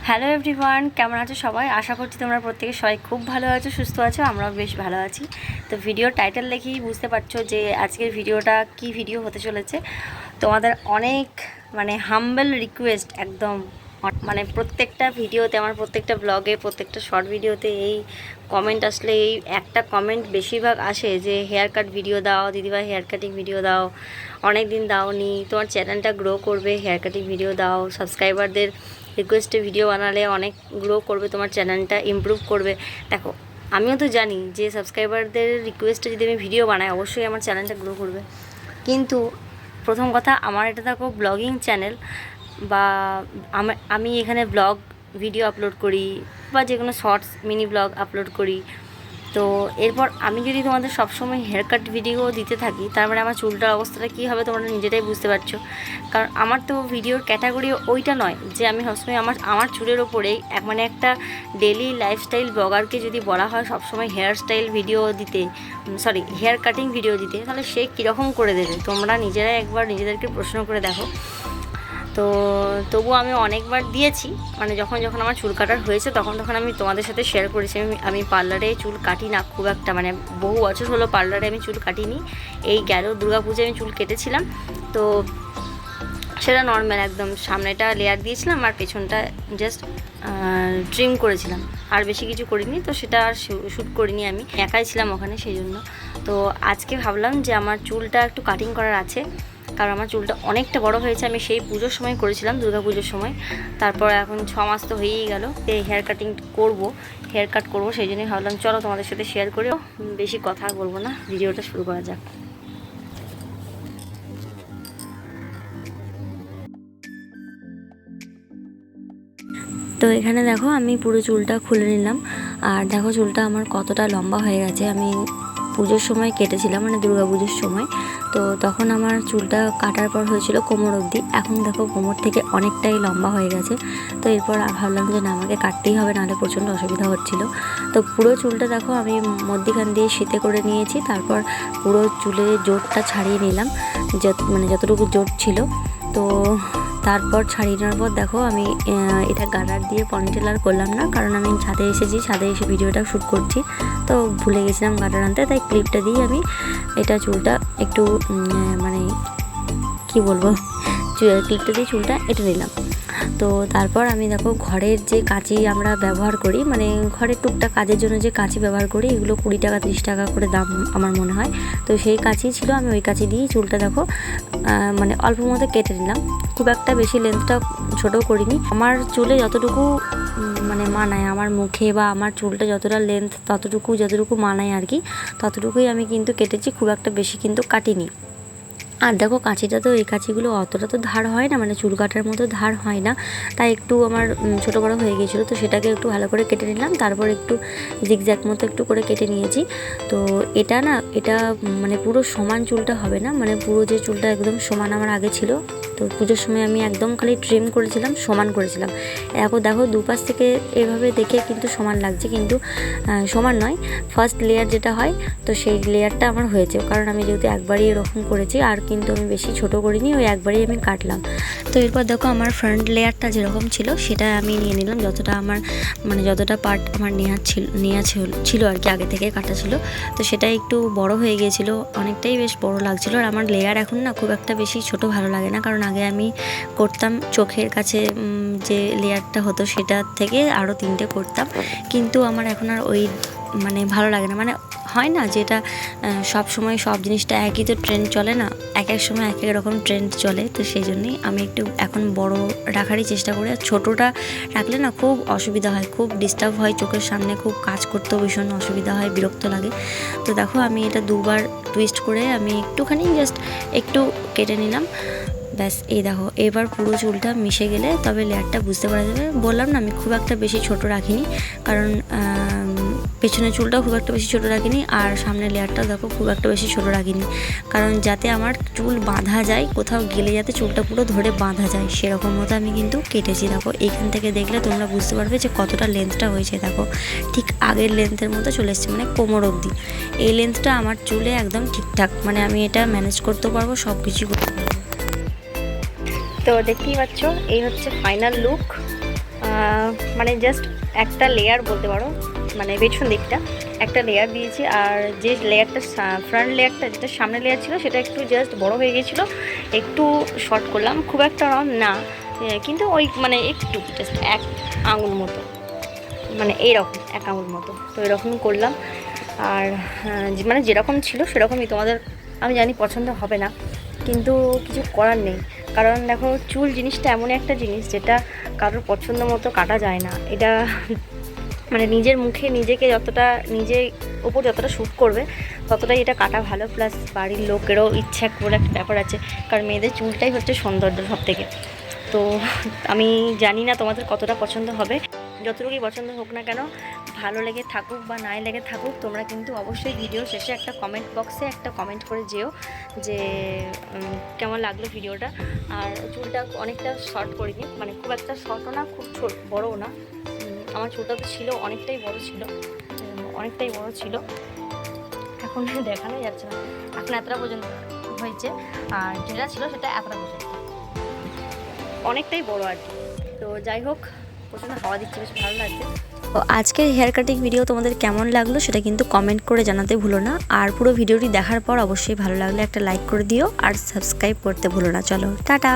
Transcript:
Hello everyone, কেমন আছো সবাই? আশা করছি তোমরা প্রত্যেকে সবাই খুব ভালো আছো, সুস্থ আছো। আমরাও বেশ ভালো আছি। তো ভিডিওর টাইটেল দেখেই বুঝতে পারছো যে আজকের ভিডিওটা কি ভিডিও হতে চলেছে। তোমাদের অনেক হাম্বল রিকোয়েস্ট, একদম প্রত্যেকটা ভিডিওতে, আমার প্রত্যেকটা ব্লগে, প্রত্যেকটা শর্ট ভিডিওতে এই কমেন্ট আসলে, এই একটা কমেন্ট বেশিরভাগ আসে যে হেয়ার কাট ভিডিও দাও দিদিভাই, হেয়ার কাটিং ভিডিও দাও, অনেক দিন দাওনি, তোমার চ্যানেলটা গ্রো করবে, হেয়ার কাটিং ভিডিও দাও, সাবস্ক্রাইবারদের রিকোয়েস্টে ভিডিও বানালে অনেক গ্রো করবে, তোমার চ্যানেলটা ইমপ্রুভ করবে। দেখো, আমিও তো জানি যে সাবস্ক্রাইবারদের রিকোয়েস্টে যদি আমি ভিডিও বানাই অবশ্যই আমার চ্যানেলটা গ্রো করবে, কিন্তু প্রথম কথা, আমার এটা দেখো ব্লগিং চ্যানেল, বা আমি এখানে ব্লগ ভিডিও আপলোড করি বা যে কোনো শর্টস মিনি ব্লগ আপলোড করি। তো এরপর আমি যদি তোমাদের সবসময় হেয়ার কাট ভিডিও দিতে থাকি, তার মানে আমার চুলটার অবস্থাটা কী হবে তোমরা নিজেরাই বুঝতে পারছো। কারণ আমার তো ভিডিওর ক্যাটাগরি ওইটা নয় যে আমি সবসময় আমার চুলের ওপরেই একটা ডেলি লাইফস্টাইল ব্লগারকে যদি বলা হয় সবসময় হেয়ার স্টাইল ভিডিও দিতে, হেয়ার কাটিং ভিডিও দিতে, তাহলে সে কীরকম করে দেবে? তোমরা নিজেরাই একবার নিজেদেরকে প্রশ্ন করে দেখো। তো তবুও আমি অনেকবার দিয়েছি, যখন আমার চুল কাটার হয়েছে তখন আমি তোমাদের সাথে শেয়ার করেছি। আমি পার্লারে চুল কাটি না খুব একটা, বহু বছর হলো পার্লারে আমি চুল কাটিনি। এই গেল দুর্গাপুজোয় আমি চুল কেটেছিলাম, তো সেটা নর্মাল একদম, সামনেটা লেয়ার দিয়েছিলাম আর পেছনটা জাস্ট ট্রিম করেছিলাম, আর বেশি কিছু করিনি। তো সেটা আর শ্যুট করিনি, আমি একাই ছিলাম ওখানে, সেই জন্য। তো আজকে ভাবলাম যে আমার চুলটা একটু কাটিং করার আছে, কারণ আমার চুলটা অনেকটা বড় হয়েছে। আমি সেই পুজোর সময় করেছিলাম, দুর্গাপুজোর সময়। তারপর এখন 6 মাস তো হয়েই গেল, হেয়ার কাটিং করবো, হেয়ার কাট করবো, সেই জন্যই ভাবলাম চলো তোমাদের সাথে শেয়ার করে। বেশি কথা বলবো না, ভিডিওটা শুরু করা যাক। তো এখানে দেখো আমি পুরো চুলটা খুলে নিলাম, আর দেখো চুলটা আমার কতটা লম্বা হয়ে গেছে। আমি পুজোর সময় কেটেছিলাম, দুর্গা পুজোর সময়। তো তখন আমার চুলটা কাটার পর হয়েছিল কোমর অবধি, এখন দেখো কোমর থেকে অনেকটাই লম্বা হয়ে গেছে। তো এরপর ভাবলাম যে না, আমাকে কাটতেই হবে, নাহলে প্রচণ্ড অসুবিধা হচ্ছিল। তো পুরো চুলটা দেখো আমি মধ্যিখান দিয়ে শীতে করে নিয়েছি, তারপর পুরো চুলে জোটটা ছাড়িয়ে নিলাম, যতটুকু জোট ছিল। তো তারপর ছাড়িয়ে নেওয়ার পর দেখো আমি এটা গার্ডার দিয়ে পনিটেল আর করলাম না, কারণ আমি ছাদে এসেছি, ছাদে এসে ভিডিওটা শ্যুট করছি, তো ভুলে গেছিলাম গার্ডার আনতে। তাই ক্লিপটা দিয়ে আমি এটা চুলটা একটু কি বলবো, ক্লিপটা দিয়ে চুলটা এঁটে নিলাম। তো তারপর আমি দেখো ঘরের যে কাঁচি আমরা ব্যবহার করি, ঘরের টুকটাক কাজের জন্য যে কাঁচি ব্যবহার করি, এগুলো 20 টাকা 30 টাকা করে দাম আমার মনে হয়। তো সেই কাঁচি ছিল, আমি ওই কাঁচি দিয়েই চুলটা দেখো অল্প মতো কেটে নিলাম। খুব একটা বেশি লেন্থটা ছোটো করিনি, আমার চুলে যতটুকু মানায়, আমার মুখে বা আমার চুলটা যতটা লেন্থ যতটুকু মানায় আর কি, ততটুকুই আমি কিন্তু কেটেছি, খুব একটা বেশি কিন্তু কাটিনি। আর দেখো কাঁচিটা তো, এই কাঁচিগুলো অতটা তো ধার হয় না, চুল কাটার মতো ধার হয় না, তাই একটু আমার ছোটো বড়ো হয়ে গিয়েছিলো। তো সেটাকে একটু ভালো করে কেটে নিলাম, তারপর একটু জিগজ্যাগ মতো একটু করে কেটে নিয়েছি। তো এটা পুরো সমান চুলটা হবে না, পুরো যে চুলটা একদম সমান আমার আগে ছিল, তো পুজোর সময় আমি একদম খালি ট্রিম করেছিলাম, সমান করেছিলাম। দেখো দুপাশ থেকে এভাবে দেখে কিন্তু সমান লাগছে, কিন্তু সমান নয়। ফার্স্ট লেয়ার যেটা হয়, তো সেই লেয়ারটা আমার হয়েছে, কারণ আমি যেহেতু একবারই এরকম করেছি, আর কিন্তু আমি বেশি ছোট করিনি, ওই একবারই আমি কাটলাম। তো এরপর দেখো আমার ফ্রন্ট লেয়ারটা যেরকম ছিল সেটা আমি নিয়ে নিলাম, যতটা আমার যতটা পার্ট আমার নেওয়া ছিল আর কি, আগে থেকে কাটা ছিল। তো সেটা একটু বড় হয়ে গিয়েছিল, অনেকটাই বেশ বড় লাগছিল। আর আমার লেয়ার এখন না খুব একটা বেশি ছোট ভালো লাগে না, কারণ আগে আমি করতাম চোখের কাছে যে লেয়ারটা হতো সেটার থেকে আরও 3টে করতাম, কিন্তু আমার এখন আর ওই ভালো লাগে না। হয় না যেটা সব সময় সব জিনিসটা একই তো ট্রেন্ড চলে না, এক এক সময় এক এক রকম ট্রেন্ড চলে। তো সেই জন্যই আমি একটু এখন বড় রাখারই চেষ্টা করি। আর ছোটোটা রাখলে না খুব অসুবিধা হয়, খুব ডিস্টার্ব হয়, চোখের সামনে খুব কাজ করতেও ভীষণ অসুবিধা হয়, বিরক্ত লাগে। তো দেখো আমি এটা 2বার টুইস্ট করে আমি একটুখানি জাস্ট একটু কেটে নিলাম, ব্যাস। এই দেখো এবার পুরো চুলটা মিশে গেলে তবে লেয়ারটা বুঝতে পারা যাবে। বললাম না আমি খুব একটা বেশি ছোট রাখিনি, কারণ পেছনের চুলটাও খুব একটা বেশি ছোট রাখিনি, আর সামনের লেয়ারটাও দেখো খুব একটা বেশি ছোট রাখিনি, কারণ যাতে আমার চুল বাঁধা যায়, কোথাও গেলে যাতে চুলটা পুরো ধরে বাঁধা যায়, সেরকম মতো আমি কিন্তু কেটেছি। দেখো এইখান থেকে দেখলে তোমরা বুঝতে পারবে যে কতটা লেন্থটা হয়েছে। দেখো ঠিক আগের লেন্থের মতো চলে এসছে, কোমর অবধি। এই লেন্থটা আমার চুলে একদম ঠিকঠাক, আমি এটা ম্যানেজ করতে পারবো, সব কিছুই করতে পারবো। তো দেখতেই পাচ্ছ, এই হচ্ছে ফাইনাল লুক। মানে জাস্ট একটা লেয়ার বলতে পারো, মানে পেছন দিকটা একটা লেয়ার দিয়েছি, আর যে লেয়ারটা ফ্রন্ট লেয়ারটা যেটা সামনে লেয়ার ছিল সেটা একটু জাস্ট বড় হয়ে গিয়েছিলো, একটু শর্ট করলাম, খুব একটা না কিন্তু ওই মানে একটু জাস্ট 1 আঙুল মতো, মানে এইরকম 1 আঙুল মতো, তো এরকমই করলাম। আর মানে যেরকম ছিল সেরকমই, তোমাদের আমি জানি পছন্দ হবে না, কিন্তু কিছু করার নেই, কারণ দেখো চুল জিনিসটা এমন একটা জিনিস যেটা কারোর পছন্দ মতো কাটা যায় না। এটা মানে নিজের মুখে নিজেকে যতটা নিজের ওপর যতটা শ্যুট করবে ততটাই এটা কাটা ভালো, প্লাস বাড়ির লোকেরও ইচ্ছা বলে একটা ব্যাপার আছে, কারণ মেয়েদের চুলটাই হচ্ছে সৌন্দর্য সব থেকে। তো আমি জানি না তোমাদের কতটা পছন্দ হবে, যতটুকুই পছন্দ হোক না কেন, ভালো লেগে থাকুক বা নাই লেগে থাকুক, তোমরা কিন্তু অবশ্যই ভিডিও শেষে একটা কমেন্ট বক্সে একটা কমেন্ট করে যেও যে কেমন লাগলো ভিডিওটা। আর চুলটা অনেকটা শর্ট করিনি, মানে খুব একটা শর্টও না, খুব বড়ও না, আমার চুলটা তো ছিল অনেকটাই বড় ছিল, এখন দেখানো যাচ্ছে না, এখন এতটা পর্যন্ত হয়েছে, আর যেটা ছিল সেটা এতটা পর্যন্ত, অনেকটাই বড় আর কি। তো যাই হোক, প্রচণ্ড হাওয়া দিচ্ছে, বেশ ভালো লাগছে। তো আজকের হেয়ার কাটিং ভিডিও তোমাদের কেমন লাগলো সেটা কিন্তু কমেন্ট করে জানাতে ভুলো না, আর পুরো ভিডিওটি দেখার পর অবশ্যই ভালো লাগলে একটা লাইক করে দিও, আর সাবস্ক্রাইব করতে ভুলো না। চলো টাটা।